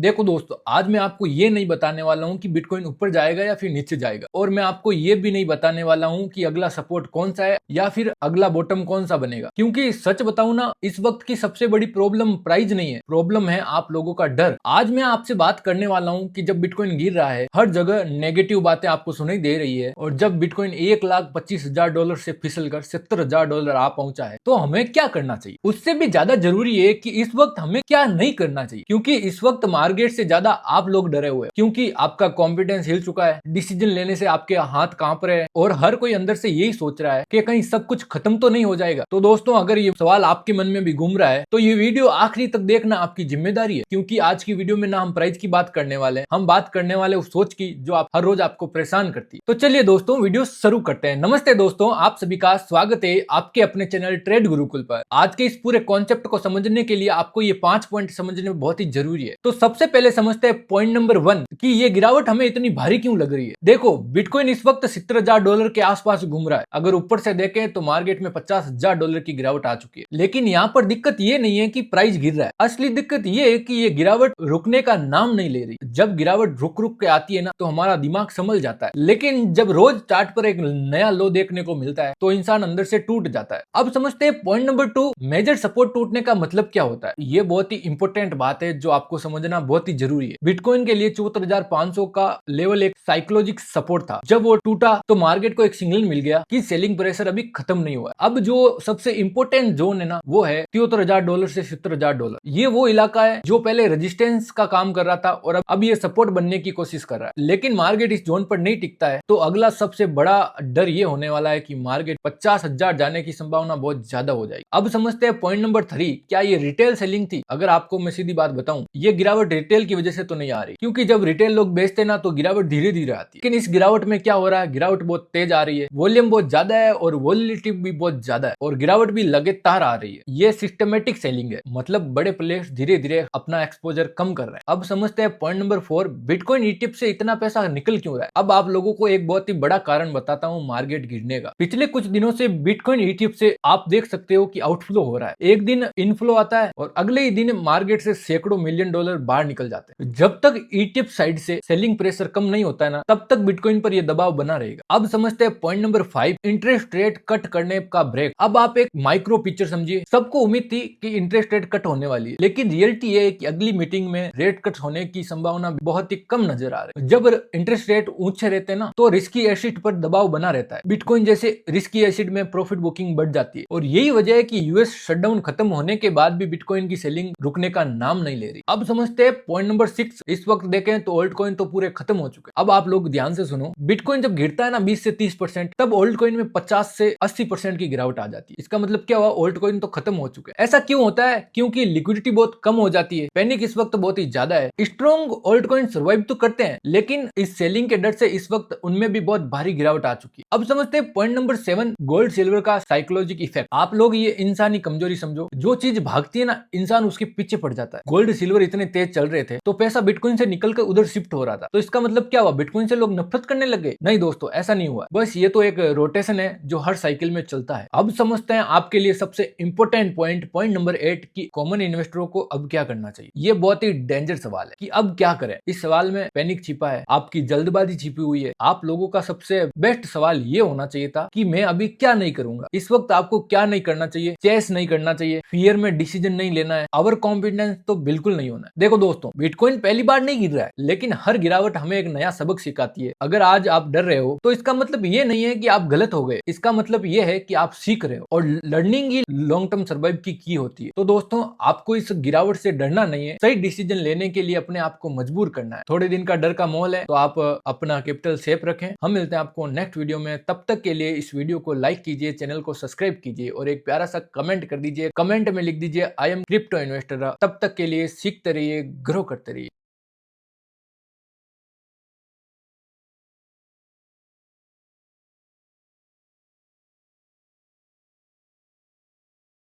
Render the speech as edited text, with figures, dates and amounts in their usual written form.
देखो दोस्तों, आज मैं आपको ये नहीं बताने वाला हूँ कि बिटकॉइन ऊपर जाएगा या फिर नीचे जाएगा, और मैं आपको ये भी नहीं बताने वाला हूँ कि अगला सपोर्ट कौन सा है या फिर अगला बॉटम कौन सा बनेगा। क्योंकि सच बताऊं ना, इस वक्त की सबसे बड़ी प्रॉब्लम प्राइस नहीं है, प्रॉब्लम है आप लोगों का डर। आज मैं आपसे बात करने वाला हूँ कि जब बिटकॉइन गिर रहा है, हर जगह नेगेटिव बातें आपको सुनाई दे रही है, और जब बिटकॉइन $1,25,000 से फिसल कर $70,000 आ पहुंचा है, तो हमें क्या करना चाहिए। उससे भी ज्यादा जरूरी है कि इस वक्त हमें क्या नहीं करना चाहिए, क्योंकि इस वक्त मार्केट से ज्यादा आप लोग डरे हुए हैं, क्योंकि आपका कॉन्फिडेंस हिल चुका है, डिसीजन लेने से आपके हाथ कांप रहे हैं, और हर कोई अंदर से यही सोच रहा है कि कहीं सब कुछ खत्म तो नहीं हो जाएगा। तो दोस्तों, अगर ये सवाल आपके मन में भी घूम रहा है, तो ये वीडियो आखिरी तक देखना आपकी जिम्मेदारी है, क्योंकि आज की वीडियो में ना हम प्राइस की बात करने वाले हैं, हम बात करने वाले उस सोच की जो आप हर रोज आपको परेशान करती है। तो चलिए दोस्तों, वीडियो शुरू करते हैं। नमस्ते दोस्तों, आप सभी का स्वागत है आपके अपने चैनल ट्रेड गुरुकुल पर। आज के इस पूरे कॉन्सेप्ट को समझने के लिए आपको ये 5 पॉइंट समझने में बहुत ही जरूरी है। तो सबसे पहले समझते हैं पॉइंट नंबर 1 कि ये गिरावट हमें इतनी भारी क्यों लग रही है। देखो, बिटकॉइन इस वक्त $70,000 के आसपास घूम रहा है। अगर ऊपर से देखें तो मार्केट में $50,000 की गिरावट आ चुकी है। लेकिन यहाँ पर दिक्कत ये नहीं है कि प्राइस गिर रहा है, असली दिक्कत ये है कि ये गिरावट रुकने का नाम नहीं ले रही। जब गिरावट रुक रुक के आती है ना, तो हमारा दिमाग संभल जाता है, लेकिन जब रोज चार्ट पर एक नया लो देखने को मिलता है, तो इंसान अंदर से टूट जाता है। अब समझते हैं पॉइंट नंबर 2, मेजर सपोर्ट टूटने का मतलब क्या होता है। ये बहुत ही इंपॉर्टेंट बात है जो आपको समझना बहुत ही जरूरी है। बिटकॉइन के लिए 74,500 का लेवल एक साइकोलॉजिक सपोर्ट था। जब वो टूटा तो मार्केट को एक सिग्नल मिल गया कि सेलिंग प्रेशर अभी खत्म नहीं हुआ। अब जो सबसे इंपॉर्टेंट जोन है ना, वो है $73,000 से $70,000। ये वो इलाका है जो पहले रेजिस्टेंस का काम कर रहा था, और अब ये सपोर्ट बनने की कोशिश कर रहा है। लेकिन मार्केट इस जोन पर नहीं टिकता है, तो अगला सबसे बड़ा डर ये होने वाला है कि मार्केट 50,000 जाने की संभावना बहुत ज्यादा हो जाएगी। अब समझते हैं पॉइंट नंबर 3, क्या ये रिटेल सेलिंग थी। अगर आपको मैं सीधी बात बताऊं, ये गिरावट रिटेल की वजह से तो नहीं आ रही, क्योंकि जब रिटेल लोग बेचते ना, तो गिरावट धीरे धीरे आती है। लेकिन इस गिरावट में क्या हो रहा है, गिरावट बहुत तेज आ रही है, वॉल्यूम बहुत ज्यादा है, और वॉलिटिलिटी भी बहुत ज्यादा है, और गिरावट भी लगातार आ रही है। ये सिस्टमेटिक सेलिंग है, मतलब बड़े प्लेयर्स धीरे धीरे अपना एक्सपोजर कम कर रहे हैं। अब समझते हैं पॉइंट नंबर 4, बिटकॉइन ईटीएफ से इतना पैसा निकल क्यों रहा है। अब आप लोगों को एक बहुत ही बड़ा कारण बताता हूँ मार्केट गिरने का। पिछले कुछ दिनों से बिटकॉइन ईटीएफ से आप देख सकते हो कि आउटफ्लो हो रहा है। एक दिन इनफ्लो आता है और अगले ही दिन मार्केट से सैकड़ों मिलियन डॉलर बाहर निकल जाते हैं। जब तक ईटीएफ साइड से सेलिंग प्रेशर कम नहीं होता है ना, तब तक बिटकॉइन पर यह दबाव बना रहेगा। अब समझते हैं point number 5, interest rate cut करने का ब्रेक। अब आप एक माइक्रो पिक्चर समझिए। सबको उम्मीद थी कि इंटरेस्ट रेट कट होने वाली है, लेकिन रियलिटी है कि अगली मीटिंग में रेट कट होने की संभावना बहुत ही कम नजर आ रही है। जब इंटरेस्ट रेट ऊंचे रहते हैं ना, तो रिस्की एसेट पर दबाव बना रहता है। बिटकॉइन जैसे रिस्की एसेट में प्रॉफिट बुकिंग बढ़ जाती है, और यही वजह है कि यूएस शटडाउन खत्म होने के बाद भी बिटकॉइन की सेलिंग रुकने का नाम नहीं ले रही। अब समझते हैं पॉइंट नंबर 6, इस वक्त देखें तो ओल्ड कॉइन तो पूरे खत्म हो चुके हैं। अब आप लोग ध्यान से सुनो, बिटकॉइन जब गिरता है ना 20 से 30%, तब ओल्ड कॉइन में 50 से 80% की गिरावट आ जाती है। इसका मतलब क्या हुआ, ओल्ड कॉइन तो खत्म हो चुके हैं। ऐसा क्यों होता है, क्योंकि लिक्विडिटी बहुत कम हो जाती है, पैनिक इस वक्त बहुत ही ज्यादा है। स्ट्रॉन्ग ओल्ड कॉइन सर्वाइव तो करते हैं, लेकिन इस सेलिंग के डर से इस वक्त उनमें भी बहुत भारी गिरावट आ चुकी है। अब समझते हैं पॉइंट नंबर 7, गोल्ड सिल्वर का साइकोलॉजिक इफेक्ट। आप लोग ये इंसानी कमजोरी समझो, जो चीज भागती है ना, इंसान उसके पीछे पड़ जाता है। गोल्ड सिल्वर इतने तेज चल रहे थे, तो पैसा बिटकॉइन से निकलकर उधर शिफ्ट हो रहा था। तो इसका मतलब क्या हुआ, बिटकॉइन से लोग नफरत करने लगे? नहीं दोस्तों, ऐसा नहीं हुआ। बस ये तो एक रोटेशन है जो हर साइकिल में चलता है। अब समझते हैं आपके लिए सबसे इंपॉर्टेंट पॉइंट नंबर 8 की कॉमन इन्वेस्टरों को अब क्या करना चाहिए। ये बहुत ही डेंजर सवाल है कि अब क्या करें। इस सवाल में पैनिक छिपा है, आपकी जल्दबाजी छिपी हुई है। आप लोगों का सबसे बेस्ट सवाल ये होना चाहिए था कि मैं अभी क्या नहीं करूंगा। इस वक्त आपको क्या नहीं करना चाहिए, चेस नहीं करना चाहिए, फियर में डिसीजन नहीं लेना है, ओवर कॉन्फिडेंस तो बिल्कुल नहीं होना है। देखो दोस्तों, बिटकॉइन पहली बार नहीं गिर रहा है, लेकिन हर गिरावट हमें एक नया सबक सिखाती है। अगर आज आप डर रहे हो, तो इसका मतलब ये नहीं है कि आप गलत हो गए, इसका मतलब ये है कि आप सीख रहे हो, और लर्निंग ही लॉन्ग टर्म सर्वाइव की होती है। तो दोस्तों, आपको इस गिरावट से डरना नहीं है, सही डिसीजन लेने के लिए अपने आप को मजबूर करना है। थोड़े दिन का डर का माहौल है, तो आप अपना कैपिटल सेफ रखें। हम मिलते हैं आपको नेक्स्ट वीडियो में, तब तक के लिए इस वीडियो को लाइक कीजिए, चैनल को सब्सक्राइब कीजिए, और एक प्यारा सा कमेंट कर दीजिए। कमेंट में लिख दीजिए आई एम क्रिप्टो इन्वेस्टर। तब तक के लिए सीखते रहिए, ग्रो करते रहिए।